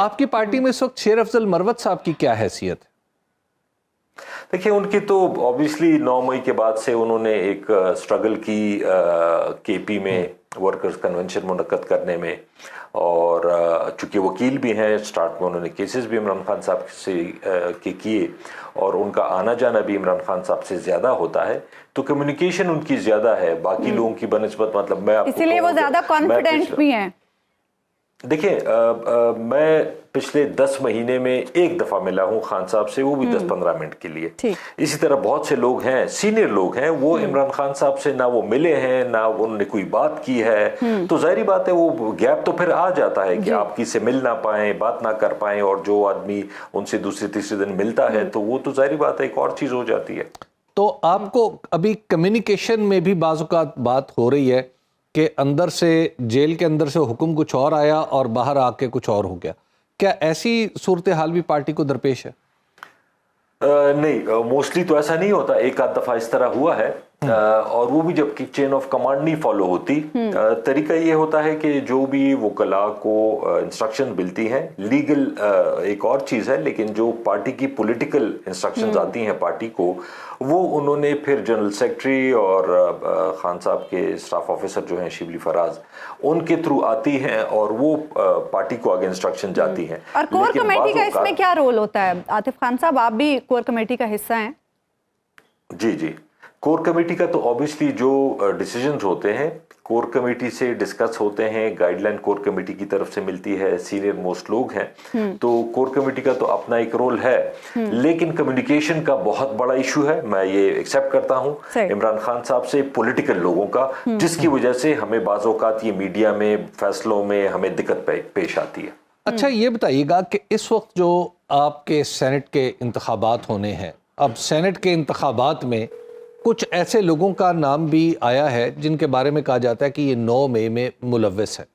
आपकी पार्टी में इस वक्त शेर अफजल मरवत साहब की क्या हैसियत है? देखिए, उनकी तो ऑब्वियसली 9 मई के बाद से उन्होंने एक स्ट्रगल की केपी में वर्कर्स कन्वेंशन मुनक्कद करने में, और चूंकि वकील भी हैं, स्टार्ट में उन्होंने केसेस भी इमरान खान साहब से के किए, और उनका आना जाना भी इमरान खान साहब से ज्यादा होता है, तो कम्युनिकेशन उनकी ज्यादा है बाकी लोगों की बनस्बत। मतलब मैं आपको इसीलिए वो ज्यादा कॉन्फिडेंट भी हैं। देखिए, मैं पिछले 10 महीने में एक दफा मिला हूं खान साहब से, वो भी 10-15 मिनट के लिए। इसी तरह बहुत से लोग हैं, सीनियर लोग हैं, वो इमरान खान साहब से ना वो मिले हैं ना उन्होंने कोई बात की है, तो जाहिर बात है वो गैप तो फिर आ जाता है कि आप किसी से मिल ना पाए, बात ना कर पाए, और जो आदमी उनसे दूसरे तीसरे दिन मिलता है तो वो तो जाहिर बात है एक और चीज हो जाती है। तो आपको अभी कम्युनिकेशन में भी बाज़-औक़ात बात हो रही है कि अंदर से, जेल के अंदर से हुक्म कुछ और आया और बाहर आके कुछ और हो गया, क्या ऐसी सूरत हाल भी पार्टी को दरपेश है? नहीं, मोस्टली तो ऐसा नहीं होता, एक आध दफा इस तरह हुआ है, और वो भी जबकि चेन ऑफ कमांड नहीं फॉलो होती। तरीका ये होता है कि जो भी वकला को इंस्ट्रक्शन मिलती हैं, लीगल एक और चीज है, लेकिन जो पार्टी की पॉलिटिकल इंस्ट्रक्शंस आती हैं पार्टी को, वो उन्होंने फिर जनरल सेक्रेटरी और खान साहब के स्टाफ ऑफिसर जो हैं शिबली फराज, उनके थ्रू आती हैं और वो पार्टी को आगे इंस्ट्रक्शन जाती हैं। और कोर कमेटी का इसमें क्या रोल होता है? आतिफ खान साहब, आप भी कोर कमेटी का हिस्सा हैं। जी, कोर कमेटी का तो ऑब्वियसली जो डिसीजंस होते हैं कोर कमेटी से डिस्कस होते हैं, गाइडलाइन कोर कमेटी की तरफ से मिलती है, सीनियर मोस्ट लोग हैं, तो कोर कमेटी का तो अपना एक रोल है, लेकिन कम्युनिकेशन का बहुत बड़ा इशू है, मैं ये एक्सेप्ट करता हूं इमरान खान साहब से, पॉलिटिकल लोगों का, जिसकी वजह से हमें बाज़ औक़ात ये मीडिया में फैसलों में हमें दिक्कत पेश आती है। अच्छा, ये बताइएगा कि इस वक्त जो आपके सेनेट के इंतखाबात होने हैं, अब सेनेट के इंतखाबात में कुछ ऐसे लोगों का नाम भी आया है जिनके बारे में कहा जाता है कि ये 9 मई में मुलव्वस है।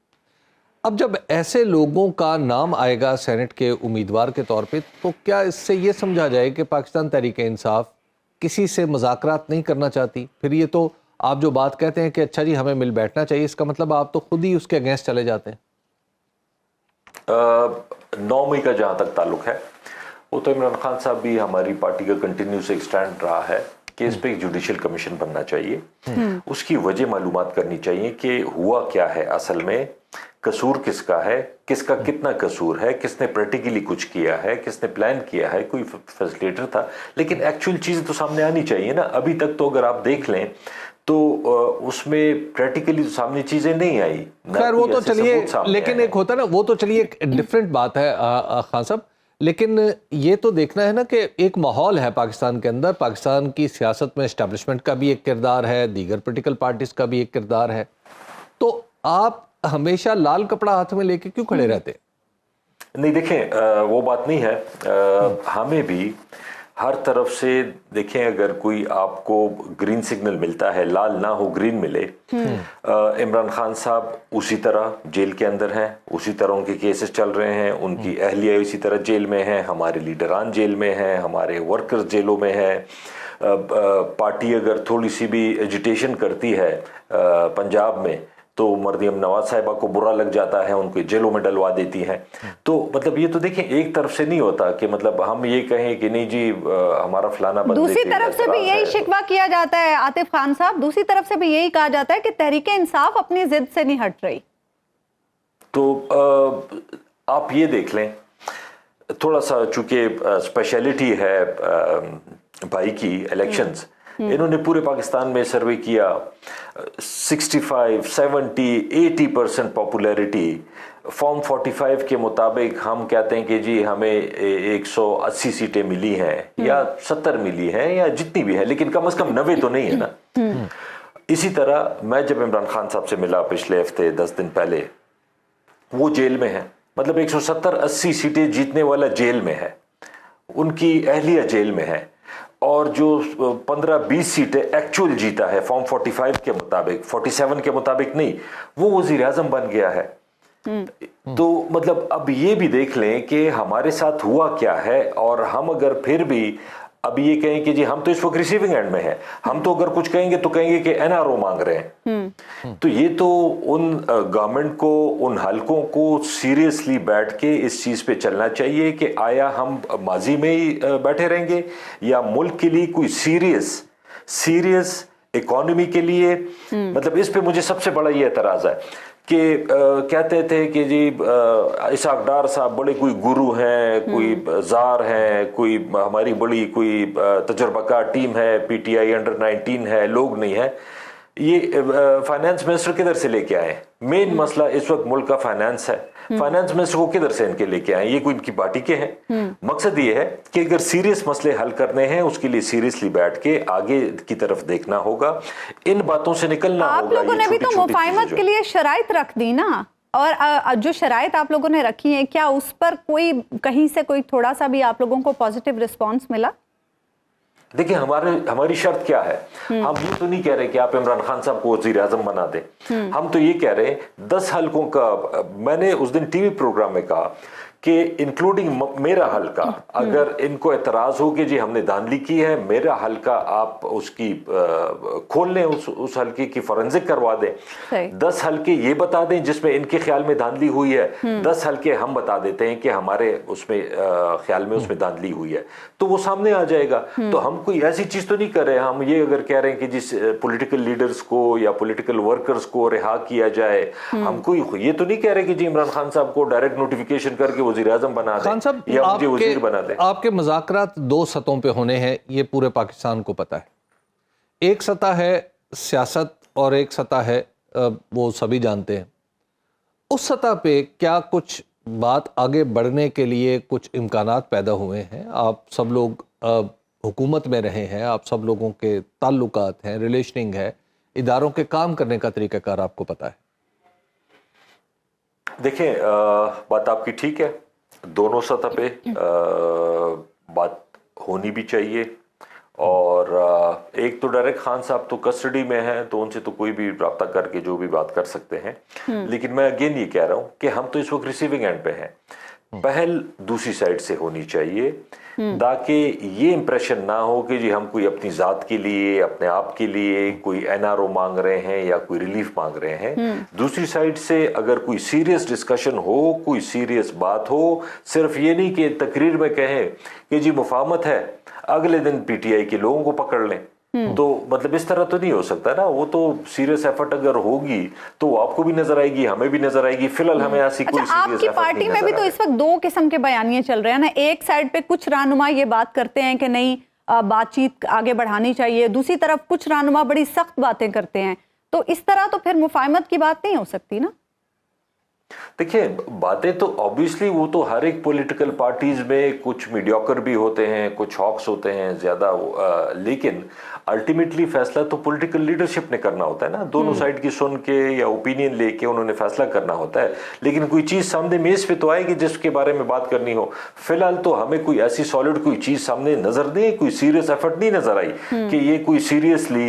अब जब ऐसे लोगों का नाम आएगा सेनेट के उम्मीदवार के तौर पे, तो क्या इससे ये समझा जाए कि पाकिस्तान तहरीक इंसाफ किसी से मुज़ाकरात नहीं करना चाहती? फिर ये तो आप जो बात कहते हैं कि अच्छा जी हमें मिल बैठना चाहिए, इसका मतलब आप तो खुद ही उसके अगेंस्ट चले जाते हैं। 9 मई का जहां तक ताल्लुक है, वो तो इमरान खान साहब भी हमारी पार्टी का कंटिन्यूस एक स्टैंड रहा है कि इस पे एक जुडिशियल कमीशन बनना चाहिए, उसकी वजह मालूमात करनी चाहिए कि हुआ क्या है, असल में कसूर किसका है, किसका कितना कसूर है, किसने प्रैक्टिकली कुछ किया है, किसने प्लान किया है, कोई फैसिलिटेटर था, लेकिन एक्चुअल चीजें तो सामने आनी चाहिए ना। अभी तक तो अगर आप देख लें तो उसमें प्रैक्टिकली तो सामने चीजें नहीं आई। खैर वो तो चलिए, लेकिन एक होता है ना, वो तो चलिए एक डिफरेंट बात है खान साहब, लेकिन ये तो देखना है ना कि एक माहौल है पाकिस्तान के अंदर, पाकिस्तान की सियासत में एस्टैब्लिशमेंट का भी एक किरदार है, दीगर पॉलिटिकल पार्टीज का भी एक किरदार है, तो आप हमेशा लाल कपड़ा हाथ में लेके क्यों खड़े रहते? नहीं, देखें, वो बात नहीं है, हमें भी हर तरफ से देखें, अगर कोई आपको ग्रीन सिग्नल मिलता है, लाल ना हो ग्रीन मिले, इमरान खान साहब उसी तरह जेल के अंदर हैं, उसी तरह उनके केसेस चल रहे हैं, उनकी अहलिया इसी तरह जेल में है, हमारे लीडरान जेल में हैं, हमारे वर्कर्स जेलों में हैं। पार्टी अगर थोड़ी सी भी एजिटेशन करती है पंजाब में तो मरदम नवाज साहिबा को बुरा लग जाता है, उनको जेलों में डलवा देती हैं। तो मतलब ये तो देखें एक तरफ से नहीं होता कि मतलब हम ये कहें कि नहीं जी हमारा फलाना बंदे, दूसरी तरफ से भी यही शिकवा किया जाता है आतिफ खान साहब, दूसरी तरफ से भी यही कहा जाता है कि तहरीक इंसाफ अपनी जिद से नहीं हट रही। तो आप ये देख लें, थोड़ा सा चूंकि स्पेशलिटी है भाई की इलेक्शंस, इन्होंने पूरे पाकिस्तान में सर्वे किया, 65, 70, 80% पॉपुलैरिटी। फॉर्म 45 के मुताबिक हम कहते हैं कि जी हमें 180 सीटें मिली हैं या 70 मिली हैं या जितनी भी है, लेकिन कम से कम 90 तो नहीं है ना। इसी तरह मैं जब इमरान खान साहब से मिला पिछले हफ्ते 10 दिन पहले, वो जेल में है, मतलब 170-80 सीटें जीतने वाला जेल में है, उनकी अहलिया जेल में है, और जो 15-20 सीटें एक्चुअल जीता है फॉर्म 45 के मुताबिक, 47 के मुताबिक नहीं, वो वजीर आजम बन गया है। तो मतलब अब ये भी देख लें कि हमारे साथ हुआ क्या है, और हम अगर फिर भी अब ये कहें कि जी हम तो इस वक्त रिसीविंग एंड में हैं, हम तो अगर कुछ कहेंगे तो कहेंगे कि एनआरओ मांग रहे हैं। तो ये तो उन गवर्नमेंट को, उन हलकों को सीरियसली बैठ के इस चीज पे चलना चाहिए कि आया हम माजी में ही बैठे रहेंगे या मुल्क के लिए कोई सीरियस इकोनॉमी के लिए, मतलब इस पे मुझे सबसे बड़ा ये एतराज है कि कहते थे कि जी इसाक डार साहब बड़े कोई गुरु हैं, कोई जार हैं, कोई हमारी बड़ी कोई तजुर्बाकार टीम है, पीटीआई अंडर 19 है, लोग नहीं है। ये फाइनेंस मिनिस्टर किधर से लेके आए? मेन मसला इस वक्त मुल्क का फाइनेंस है, फाइनेंस मिनिस्टर को किधर से इनके लेके आए? ये कोई इनकी पार्टी के हैं? मकसद ये है कि अगर सीरियस मसले हल करने हैं उसके लिए सीरियसली बैठ के आगे की तरफ देखना होगा, इन बातों से निकलना होगा। आप लोगों ने भी तो मुफाहिमत के लिए शराइत रख दी ना, और जो शराइत आप लोगों ने रखी है, क्या उस पर कोई कहीं से कोई थोड़ा सा भी आप लोगों को पॉजिटिव रिस्पॉन्स मिला? देखिए हमारी शर्त क्या है, हम ये तो नहीं कह रहे कि आप इमरान खान साहब को वजीर आजम बना दें, हम तो ये कह रहे हैं 10 हलकों का, मैंने उस दिन टीवी प्रोग्राम में कहा कि इंक्लूडिंग मेरा हलका, अगर इनको एतराज हो कि जी हमने धांधली की है, मेरा हलका आप उसकी खोल लें, उस हलके की फोरेंसिक करवा दें। 10 हलके ये बता दें जिसमें इनके ख्याल में धांधली हुई है, 10 हलके हम बता देते हैं कि हमारे उसमें ख्याल में उसमें धांधली हुई है, तो वो सामने आ जाएगा। तो हम कोई ऐसी चीज तो नहीं कर रहे, हम ये अगर कह रहे हैं कि जिस पॉलिटिकल लीडर्स को या पॉलिटिकल वर्कर्स को रिहा किया जाए, हम कोई ये तो नहीं कह रहे कि जी इमरान खान साहब को डायरेक्ट नोटिफिकेशन करके वजीर आजम बना दे खान साहब, या मुझे वजीर बना दे। आपके मुज़ाकरात 2 सतहों पे होने हैं, ये पूरे पाकिस्तान को पता है। एक सतह है सियासत और एक सतह है वो सभी जानते हैं। उस सतह पे क्या कुछ बात आगे बढ़ने के लिए कुछ इम्कानात पैदा हुए हैं? आप सब लोग हुकूमत में रहे हैं, आप सब लोगों के ताल्लुकात हैं, रिलेशनिंग है, इदारों के काम करने का तरीक़ाकार आपको पता है। देखिए बात आपकी ठीक है, दोनों सतह पे बात होनी भी चाहिए। और एक तो डायरेक्ट खान साहब तो कस्टडी में हैं, तो उनसे तो कोई भी रब्ता करके जो भी बात कर सकते हैं। लेकिन मैं अगेन ये कह रहा हूं कि हम तो इस वक्त रिसीविंग एंड पे हैं, पहल दूसरी साइड से होनी चाहिए ताकि ये इंप्रेशन ना हो कि जी हम कोई अपनी जात के लिए, अपने आप के लिए कोई एनआरओ मांग रहे हैं या कोई रिलीफ मांग रहे हैं। दूसरी साइड से अगर कोई सीरियस डिस्कशन हो, कोई सीरियस बात हो, सिर्फ ये नहीं कि तकरीर में कहें कि जी मुफाहमत है, अगले दिन पीटीआई के लोगों को पकड़ लें, तो मतलब इस तरह तो नहीं हो सकता ना। वो तो सीरियस एफर्ट अगर होगी तो आपको भी नजर आएगी, हमें भी नजर आएगी। फिलहाल हमें ऐसी कोई सीरियस एफर्ट आपकी पार्टी में भी तो इस वक्त 2 किस्म के बयानिए चल रहे हैं ना। एक साइड पे कुछ रहनुमा ये बात करते हैं कि नहीं बातचीत आगे बढ़ानी चाहिए, दूसरी तरफ कुछ रहनुमा बड़ी सख्त बातें करते हैं। तो इस तरह तो फिर मुफाहमत की बात नहीं हो सकती ना। देखिए बातें तो ऑब्वियसली वो तो हर एक पॉलिटिकल पार्टीज में कुछ मीडियोकर भी होते हैं, कुछ हॉक्स होते हैं ज्यादा, लेकिन अल्टीमेटली फैसला तो पॉलिटिकल लीडरशिप ने करना होता है ना। दोनों साइड की सुन के या ओपिनियन लेके उन्होंने फैसला करना होता है। लेकिन कोई चीज सामने मेज पे तो आएगी जिसके बारे में बात करनी हो। फिलहाल तो हमें कोई ऐसी सॉलिड कोई चीज सामने नजर नहीं, कोई सीरियस एफर्ट नहीं नजर आई कि ये कोई सीरियसली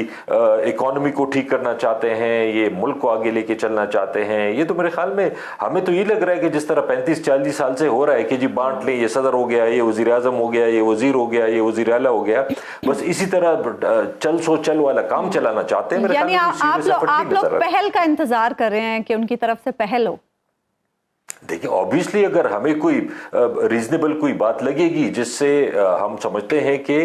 इकोनॉमी को ठीक करना चाहते हैं, ये मुल्क को आगे लेके चलना चाहते हैं। ये तो मेरे ख्याल में हमें तो ये लग रहा है कि जिस तरह 35-40 साल से हो रहा है कि जी बांट ले, ये सदर हो गया, ये वजीर आजम हो गया, ये वजीर हो गया, ये वजीर आला हो गया, बस इसी तरह चल वाला काम चलाना चाहते हैं। यानी आप लोग पहल का इंतजार कर रहे हैं कि उनकी तरफ से पहल हो। देखिए ऑब्वियसली अगर हमें कोई रीजनेबल कोई बात लगेगी जिससे हम समझते हैं कि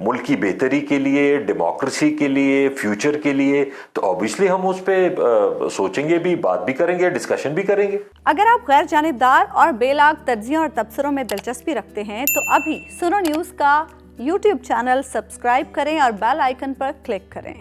मुल्क की बेहतरी के लिए, डेमोक्रेसी के लिए, फ्यूचर के लिए, तो ऑब्वियसली हम उस पर सोचेंगे भी, बात भी करेंगे, डिस्कशन भी करेंगे। अगर आप गैर जानिबदार और बेलाग तज्जियों और तबसरों में दिलचस्पी रखते हैं तो अभी सुनो न्यूज़ का YouTube चैनल सब्सक्राइब करें और बेल आइकन पर क्लिक करें।